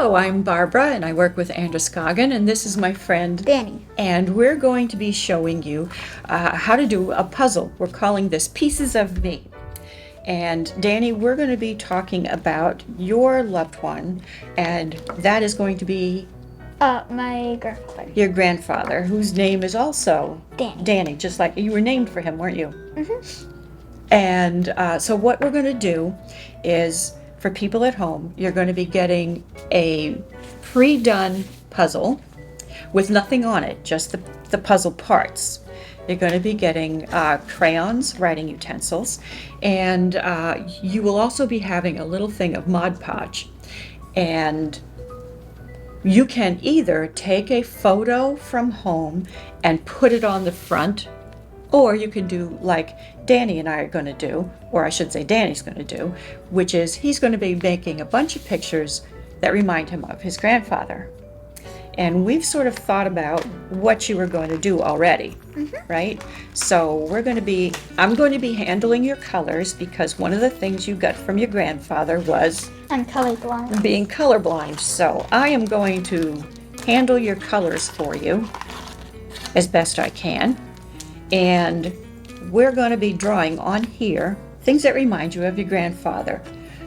Hello, I'm Barbara and I work with Androscoggin, and this is my friend Danny. And we're going to be showing you how to do a puzzle. We're calling this Pieces of Me. And Danny, we're going to be talking about your loved one, and that is going to be My grandfather. your grandfather, whose name is also Danny. just like you were named for him, weren't you? Mm-hmm. And so what we're going to do is, for people at home, you're going to be getting a pre-done puzzle with nothing on it, just the puzzle parts. You're going to be getting crayons, writing utensils, and you will also be having a little thing of Mod Podge. And you can either take a photo from home and put it on the front, or you can do like Danny and I are going to do, or I should say Danny's going to do, which is he's going to be making a bunch of pictures that remind him of his grandfather. And we've sort of thought about what you were going to do already, right? So I'm going to be handling your colors, because one of the things you got from your grandfather was I'm colorblind. being colorblind. So I am going to handle your colors for you as best I can. And we're going to be drawing on here things that remind you of your grandfather.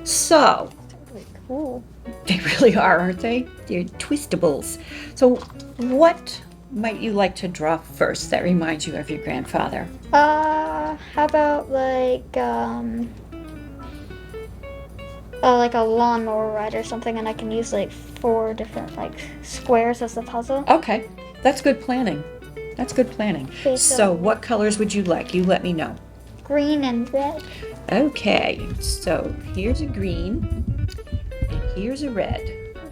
So, Really cool. they really are, aren't they? They're twistables. So what might you like to draw first that reminds you of your grandfather? How about like a lawnmower ride or something, and I can use like 4 different like squares as the puzzle. Okay, that's good planning. That's good planning. Okay, So what colors would you like? You let me know. green and red. Okay, so here's a green and here's a red.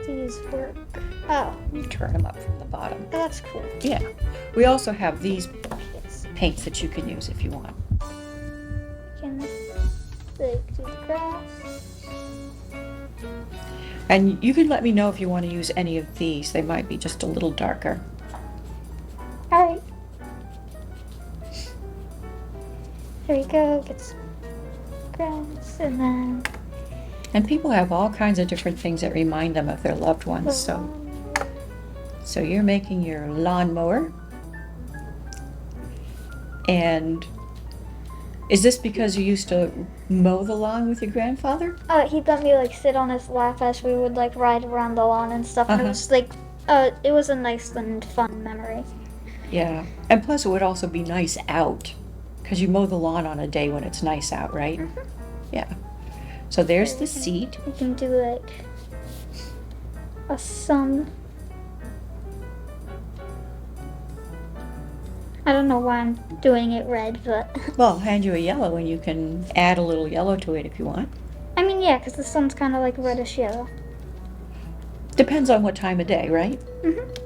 These work. Oh, Turn them up from the bottom. that's cool. Yeah. We also have these Yes. paints that you can use if you want. Can like do the grass. And you can let me know if you want to use any of these. They might be just a little darker. All right. There we go. Get some grass, and then. And people have all kinds of different things that remind them of their loved ones. So you're making your lawnmower. And is this because you used to mow the lawn with your grandfather? He let me like sit on his lap as we would like ride around the lawn and stuff. And it Uh-huh. was like, it was a nice and fun memory. Yeah. And plus it would also be nice out, because you mow the lawn on a day when it's nice out, right? Yeah. So there's the seat. We can do like a sun. I don't know why I'm doing it red, but Well, I'll hand you a yellow and you can add a little yellow to it if you want. I mean, yeah, because the sun's kind of like reddish yellow. Depends on what time of day, right? Mhm.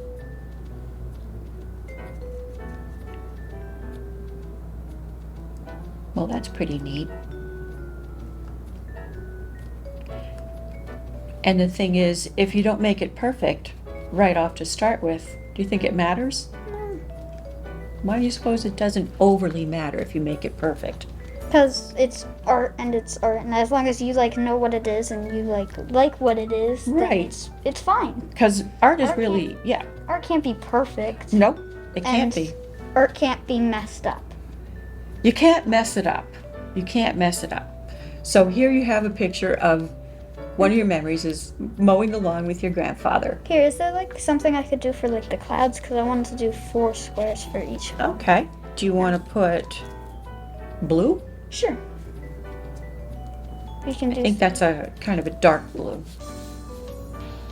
Well, that's pretty neat. And the thing is, if you don't make it perfect right off to start with, do you think it matters? Why do you suppose it doesn't overly matter if you make it perfect? Because it's art, and as long as you like know what it is and you like what it is, then Right. it's fine. Because art is Art really, yeah. Art can't be perfect. Nope, it can't And be. Art can't be messed up. You can't mess it up. You can't mess it up. So here you have a picture of one of your memories is mowing the lawn with your grandfather. Here, is there like something I could do for like the clouds? Because I wanted to do 4 squares for each one. Okay. Do you want to put blue? Sure. We can I do think that's a kind of a dark blue.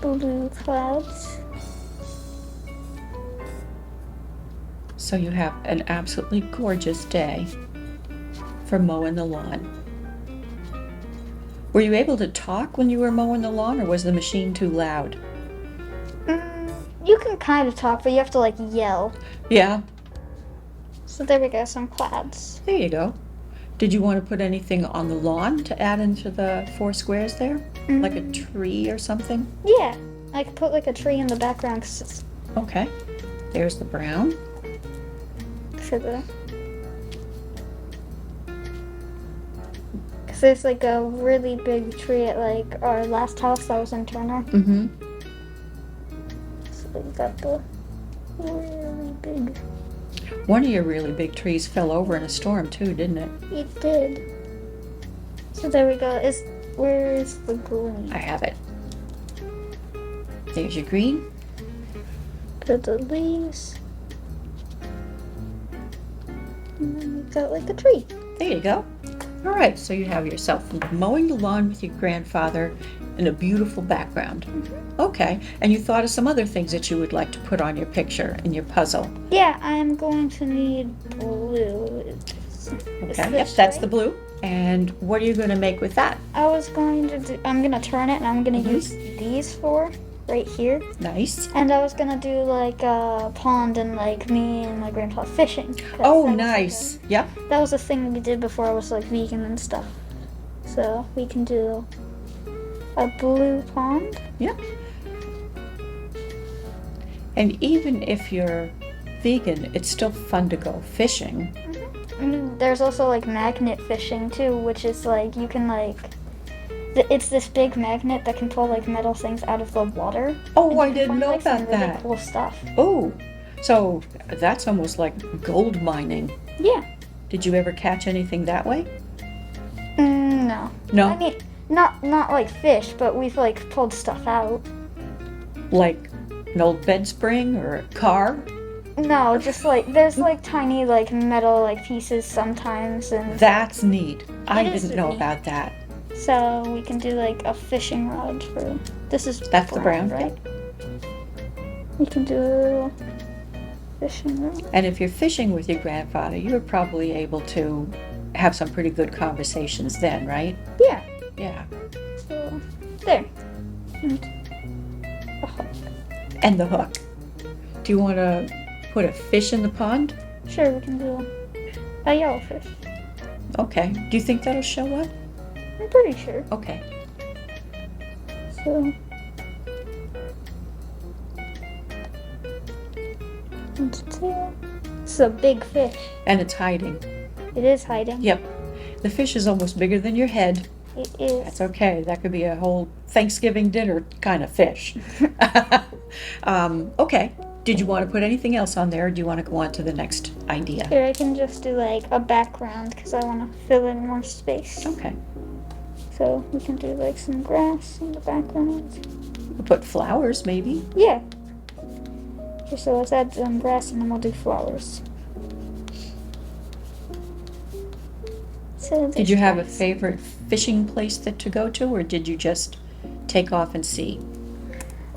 blue clouds. So you have an absolutely gorgeous day for mowing the lawn. Were you able to talk when you were mowing the lawn, or was the machine too loud? You can kind of talk, but you have to like yell. Yeah, So there we go, some clouds. there you go. Did you want to put anything on the lawn to add into the 4 squares there? Like a tree or something? Yeah, I could put like a tree in the background because it's Okay. There's the brown. for the. Because there's like a really big tree at like our last house that was in Turner. Mm-hmm. But you got the really big. One of your really big trees fell over in a storm too, didn't it? It did. So there we go. Where is the green? I have it. There's your green. Put the leaves. And then we've got like a tree. There you go. All right, so you have yourself mowing the lawn with your grandfather in a beautiful background. Okay, and you thought of some other things that you would like to put on your picture in your puzzle. Yeah, I'm going to need blue. Okay, yep, that's the blue. And what are you going to make with that? I'm going to turn it and I'm going to use these four right here. Nice. And I was going to do like a pond and like me and my grandpa fishing. Oh, nice. Yep. That was a thing we did before I was like vegan and stuff. So we can do a blue pond. Yep. And even if you're vegan, it's still fun to go fishing. And there's also like magnet fishing too, which is like you can like it's this big magnet that can pull like metal things out of the water. Oh, I didn't know like, about some really that. cool stuff. Oh, so that's almost like gold mining. Yeah. Did you ever catch anything that way? No. No? I mean, not like fish, but we've like pulled stuff out. Like an old bed spring or a car? No, just like there's like tiny like metal like pieces sometimes, and That's neat. I It is didn't know neat. about that. so we can do like a fishing rod for this is That's the brown, right? We can do a fishing rod. And if you're fishing with your grandfather, you were probably able to have some pretty good conversations then, right? Yeah. Yeah. So there. And a hook. And the hook. Do you want to put a fish in the pond? Sure, we can do a yellowfish. Okay. Do you think that'll show up? I'm pretty sure. Okay. So. And tail. It's a big fish. And it's hiding. It is hiding. Yep. The fish is almost bigger than your head. It is. That's okay. That could be a whole Thanksgiving dinner kind of fish. Okay. Did you want to put anything else on there, or do you want to go on to the next idea? Here, I can just do like a background because I want to fill in more space. Okay. So we can do like some grass in the background. We'll put flowers, maybe. Yeah. Okay, so let's add some grass and then we'll do flowers. So Did you have a there's favorite fishing place to go to, or did you just take off and see?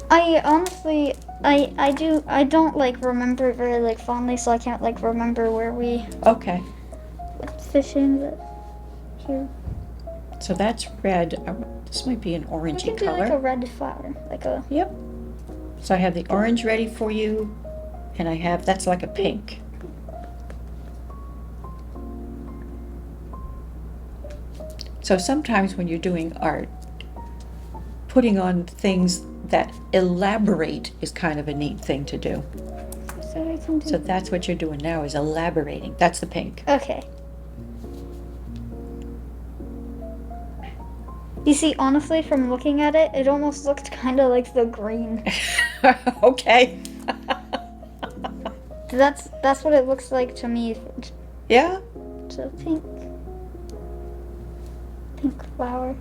I honestly, I don't like remember it very like fondly, so I can't like remember where we Okay. went fishing, but here. So that's red. This might be an We orangey can do like a color. red flower, like a, Yep. So I have the orange ready for you, and I have, that's like a pink. So sometimes when you're doing art, putting on things that elaborate is kind of a neat thing to do. so I can do. So that's what you're doing now, is elaborating. That's the pink. Okay. You see, honestly, from looking at it, it almost looked kind of like the green. Okay. That's what it looks like to me. Yeah? So pink flower.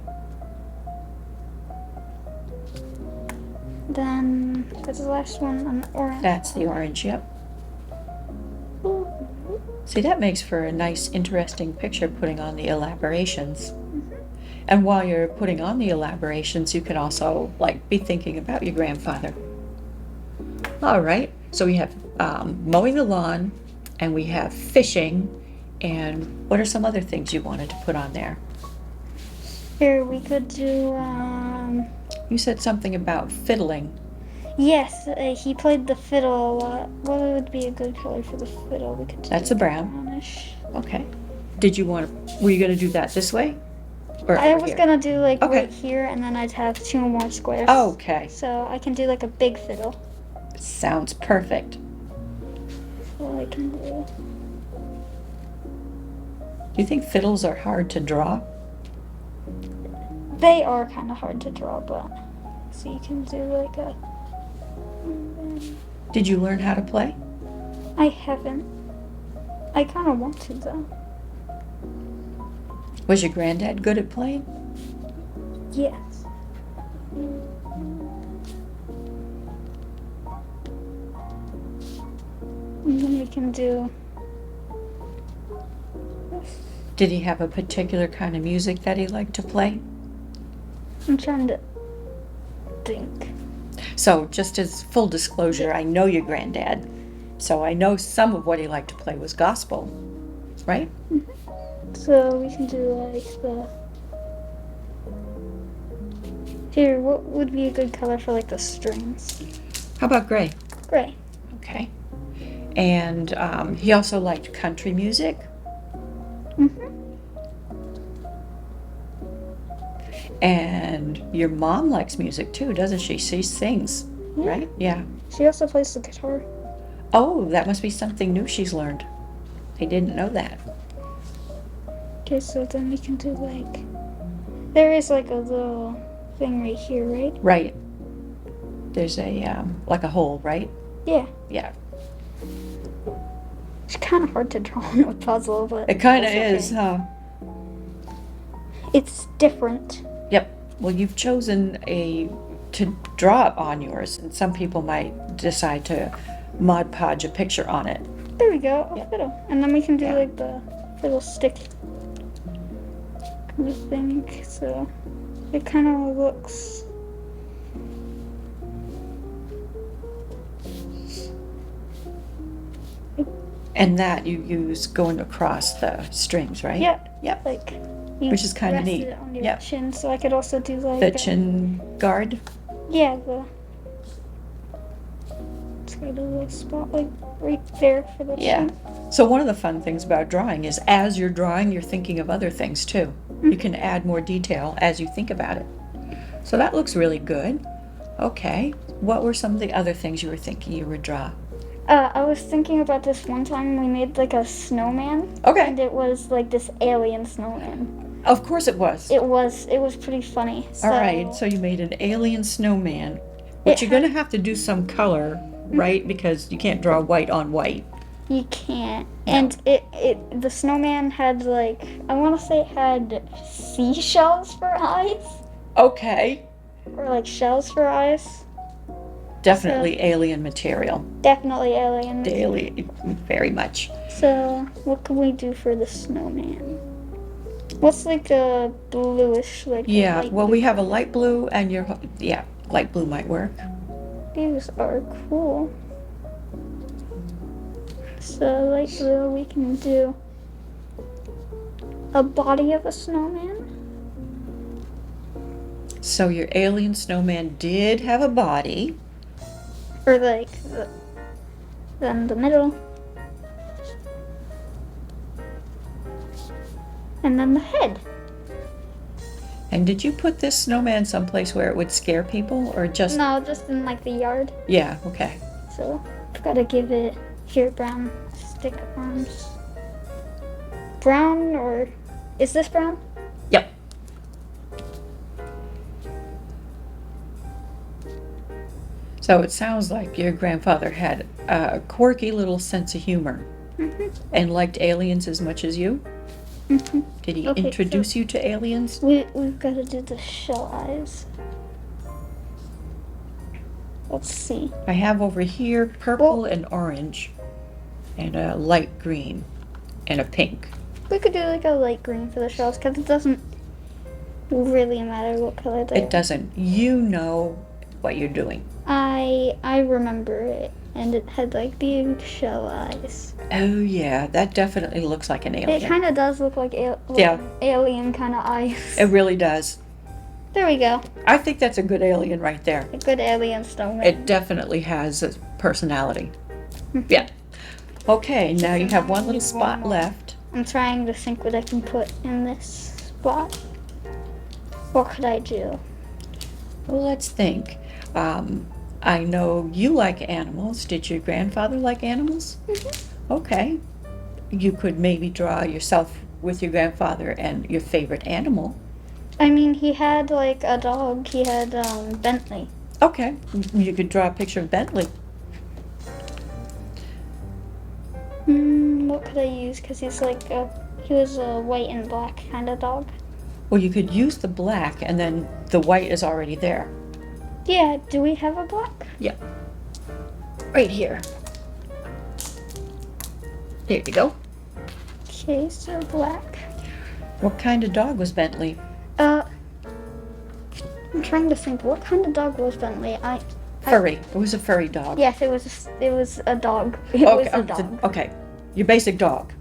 Then that's the last one, an orange. That's the orange, yep. See, that makes for a nice, interesting picture, putting on the elaborations. And while you're putting on the elaborations, you can also, like, be thinking about your grandfather. All right, so we have mowing the lawn, and we have fishing, and what are some other things you wanted to put on there? Here we could do. You said something about fiddling. Yes, he played the fiddle a lot. What would be a good color for the fiddle? We could do That's a brown. brownish. Okay. Were you going to do that this way? Or I over was here? gonna do like Okay. right here, and then I'd have two more squares. Okay. So I can do like a big fiddle. Sounds perfect. So I can do. Do you think fiddles are hard to draw? They are kind of hard to draw, but so you can do like a. Did you learn how to play? I haven't. I kind of want to though. Was your granddad good at playing? Yes. And then we can do this. Did he have a particular kind of music that he liked to play? I'm trying to think. So, just as full disclosure, I know your granddad, so I know some of what he liked to play was gospel, right? So we can do like the. Here, what would be a good color for like the strings? How about gray? Gray. Okay. And he also liked country music. And your mom likes music too, doesn't she? She sings, Yeah. right? Yeah. She also plays the guitar. Oh, that must be something new she's learned. I didn't know that. Okay, so then we can do like. There is like a little thing right here, right? Right. There's a, like a hole, right? Yeah. Yeah. It's kind of hard to draw on a puzzle, but. It kind of that's is, okay. huh? It's different. Yep. Well, you've chosen to draw on yours, and some people might decide to Mod Podge a picture on it. There we go. Yeah. Little. And then we can do Yeah. like the little stick kind of thing. So it kind of looks. And that you use going across the strings, right? Yep. Yep. Like. You Which is kinda rest neat. it on your Yep. chin, so I could also do like. The chin guard. Yeah, it's got a little spot like right there for the Yeah. chin. So one of the fun things about drawing is as you're drawing, you're thinking of other things too. You can add more detail as you think about it. So that looks really good. Okay. What were some of the other things you were thinking you would draw? I was thinking about this one time we made like a snowman. Okay. And it was like this alien snowman. Of course it was. It was pretty funny. So, All right. So you made an alien snowman, which It you're going to have to do some color, right? Because you can't draw white on white. you can't. No. And the snowman had like, I want to say it had seashells for eyes, Okay. or like shells for eyes. Definitely alien material. Definitely alien. Daily, very much. So what can we do for the snowman? What's like a bluish, like a Yeah, light well, blue we have a color? light blue and light blue might work. These are cool. So light blue, we can do a body of a snowman. So your alien snowman did have a body. Or like then the middle. And then the head. And did you put this snowman someplace where it would scare people or just? No, just in like the yard. Yeah, okay. So I've got to give it here brown stick arms. Brown, or is this brown? Yep. So it sounds like your grandfather had a quirky little sense of humor and liked aliens as much as you. Did he Okay, introduce you to aliens? We've got to do the shell eyes. Let's see. I have over here purple and orange and a light green and a pink. We could do like a light green for the shells because it doesn't really matter what color they It doesn't. You know what you're doing. I remember it, and it had like big shell eyes. Oh yeah, that definitely looks like an alien. It kind of does look like Yeah. alien kind of eyes. It really does. There we go. I think that's a good alien right there. A good alien snowman. It definitely has a personality. Yeah. Okay, now you have one little spot left. I'm trying to think what I can put in this spot. What could I do? Well, let's think. I know you like animals. Did your grandfather like animals? Okay. You could maybe draw yourself with your grandfather and your favorite animal. I mean, he had like a dog. He had Bentley. Okay. You could draw a picture of Bentley. What could I use? Because he was a white and black kind of dog. Well, you could use the black and then the white is already there. Yeah, do we have a black? Yeah. Right here. There you go. Okay, so black. What kind of dog was Bentley? I'm trying to think. What kind of dog was Bentley? Furry. It was a furry dog. Yes, it was a dog. It Okay, was a dog. okay. Your basic dog.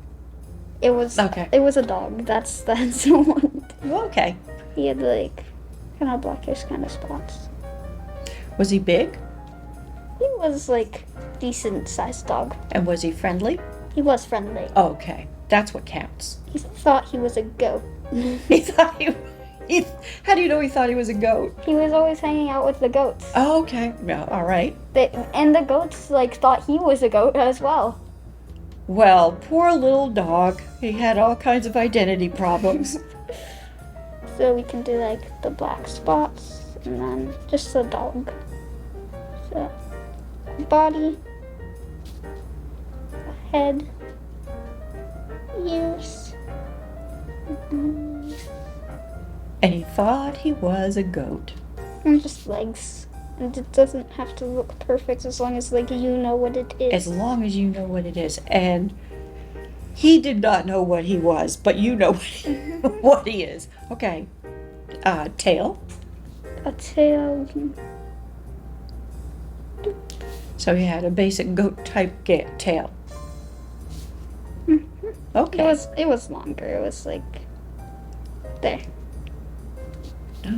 It was Okay. It was a dog. That's the one. Okay. He had kind of blackish kind of spots. Was he big? He was decent sized dog. And was he friendly? He was friendly. Okay. That's what counts. He thought he was a goat. He thought he how do you know he thought he was a goat? He was always hanging out with the goats. Oh, okay. No, all right. And the goats thought he was a goat as well. Well, poor little dog. He had all kinds of identity problems. So we can do the black spots and then just the dog. So body, head, ears. And he thought he was a goat. And just legs. And it doesn't have to look perfect as long as you know what it is. As long as you know what it is. And he did not know what he was, but you know what he is. Okay. Tail. A tail. So he had a basic goat type tail. Okay. It was longer. It was there.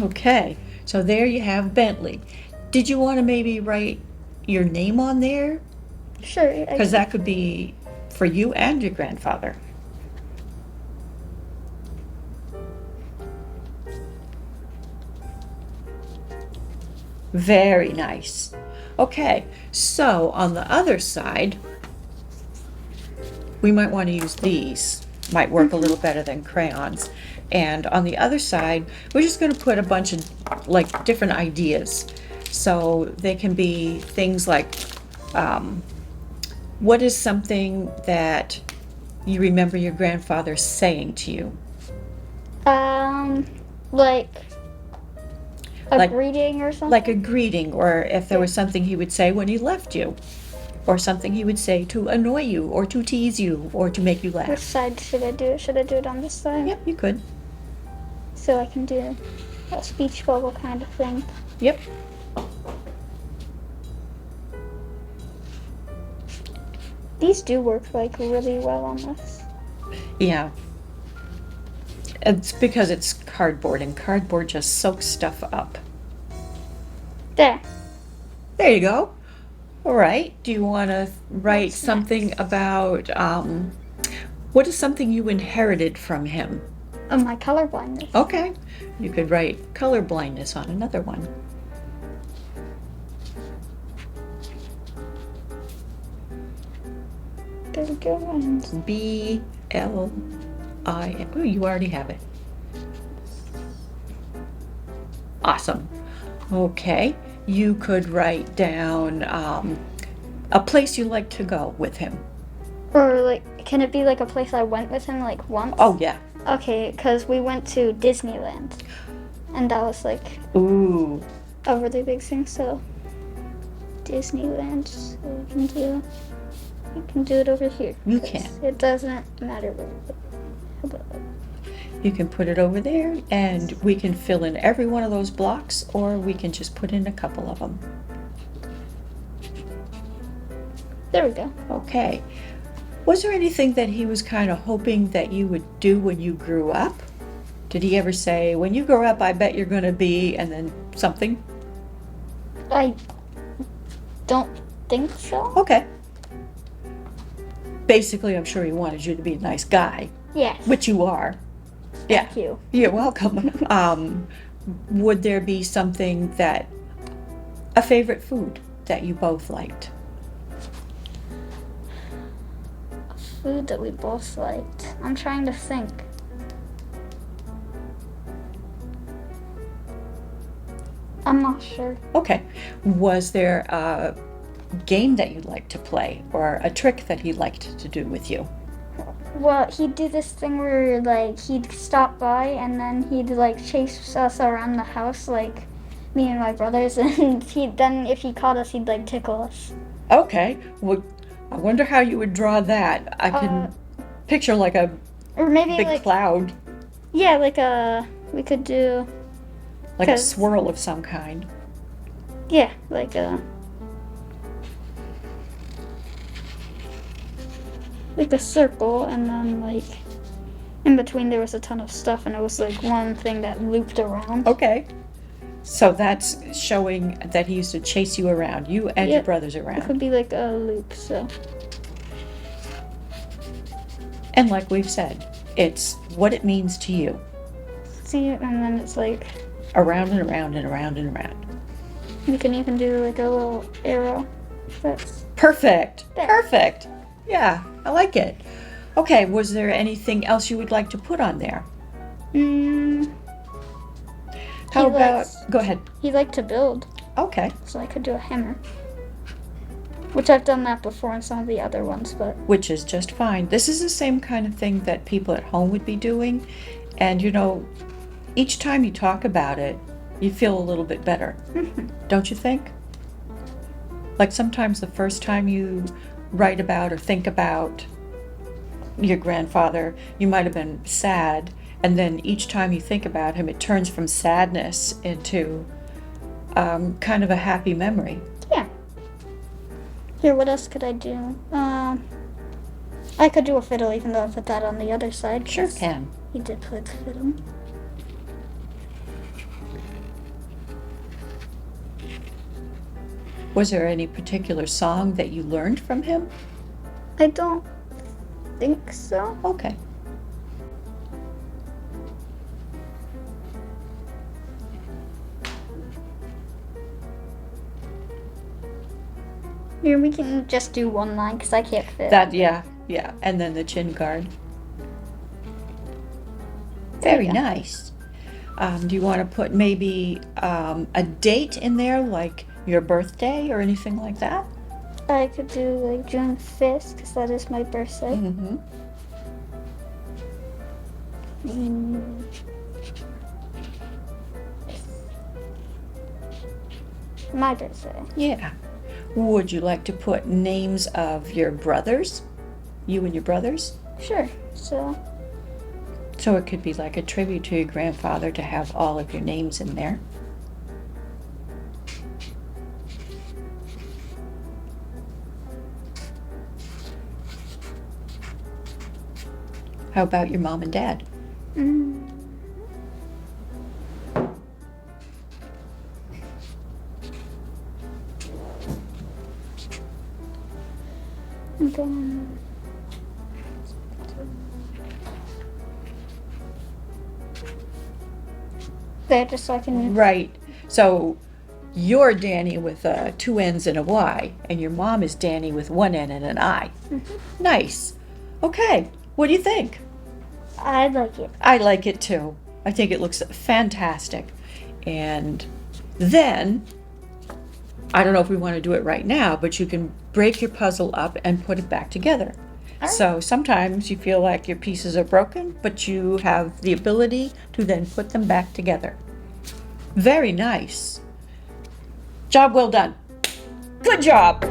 Okay. So there you have Bentley. Did you want to maybe write your name on there? Sure. Because that could be for you and your grandfather. Very nice. Okay, so on the other side, we might want to use these. Might work a little better than crayons. And on the other side, we're just going to put a bunch of different ideas. So they can be things like, what is something that you remember your grandfather saying to you? A greeting or something? Like a greeting, or if there was something he would say when he left you, or something he would say to annoy you, or to tease you, or to make you laugh. Which side should I do it? Should I do it on this side? Yep, you could. So I can do a speech bubble kind of thing. Yep. These do work really well on this. Yeah. It's because it's cardboard, and cardboard just soaks stuff up. There. There you go. All right. Do you want to write What's something next? about what is something you inherited from him? My color blindness. Okay. You could write color blindness on another one. There we go. And B-L-I-N. Oh, you already have it. Awesome. Okay. You could write down a place you like to go with him. or can it be a place I went with him once? Oh, yeah. Okay, because we went to Disneyland, and that was Ooh. a really big thing. So Disneyland, so we can do it over here. You can. It doesn't matter where. How about You can put it over there, and we can fill in every one of those blocks, or we can just put in a couple of them. there we go. Okay. Was there anything that he was kind of hoping that you would do when you grew up? Did he ever say, when you grow up, I bet you're going to be, and then something? I don't think so. Okay. Basically, I'm sure he wanted you to be a nice guy, Yes. which you are. Yeah. Thank you. You're welcome. Would there be something a favorite food that you both liked? Food that we both liked. I'm trying to think. I'm not sure. Okay. Was there game that you like to play or a trick that he liked to do with you? Well, he'd do this thing where like he'd stop by and then he'd like chase us around the house, like me and my brothers, and then if he caught us, he'd like tickle us. Okay, well, I wonder how you would draw that. I can picture like a Or maybe big like cloud, yeah, like we could do like a 'cause- swirl of some kind. yeah, like a circle, and then like in between there was a ton of stuff, and it was like one thing that looped around. Okay. So that's showing that he used to chase you around, you and your Yeah, brothers It around. could be like a loop, so And like we've said, it's what it means to you. see, and then it's like Around and around and around and around. you can even do like a little arrow. That's Perfect. There. Perfect. Yeah, I like it. Okay, was there anything else you would like to put on there? How He about, likes- go ahead. he liked to build, Okay. so I could do a hammer. Which I've done that before in some of the other ones, but Which is just fine. This is the same kind of thing that people at home would be doing. And you know, each time you talk about it, you feel a little bit better. Don't you think? Like sometimes the first time you write about or think about your grandfather, you might have been sad. And then each time you think about him, it turns from sadness into kind of a happy memory. yeah. Here, what else could I do? I could do a fiddle, even though I put that on the other side. Sure 'cause can. He did play the fiddle. Was there any particular song that you learned from him? I don't think so. Okay. Here, we can just do one line because I can't fit. That, yeah. And then the chin guard. Very There you go. nice. Do you want to put maybe a date in there, like your birthday or anything like that? I could do like June 5th because that is my birthday. Mm-hmm. Mm. My birthday. Yeah. Would you like to put names of your brothers? You and your brothers? Sure. So, So it could be like a tribute to your grandfather to have all of your names in there. How about your mom and dad? mm. And then there, just so I can. Right. So you're Danny with two N's and a Y, and your mom is Danny with one N and an I. Nice. Okay. What do you think? I like it. I like it too. I think it looks fantastic. And then, I don't know if we want to do it right now, but you can break your puzzle up and put it back together. right. So sometimes you feel like your pieces are broken, but you have the ability to then put them back together. Very nice. Job well done. Good job.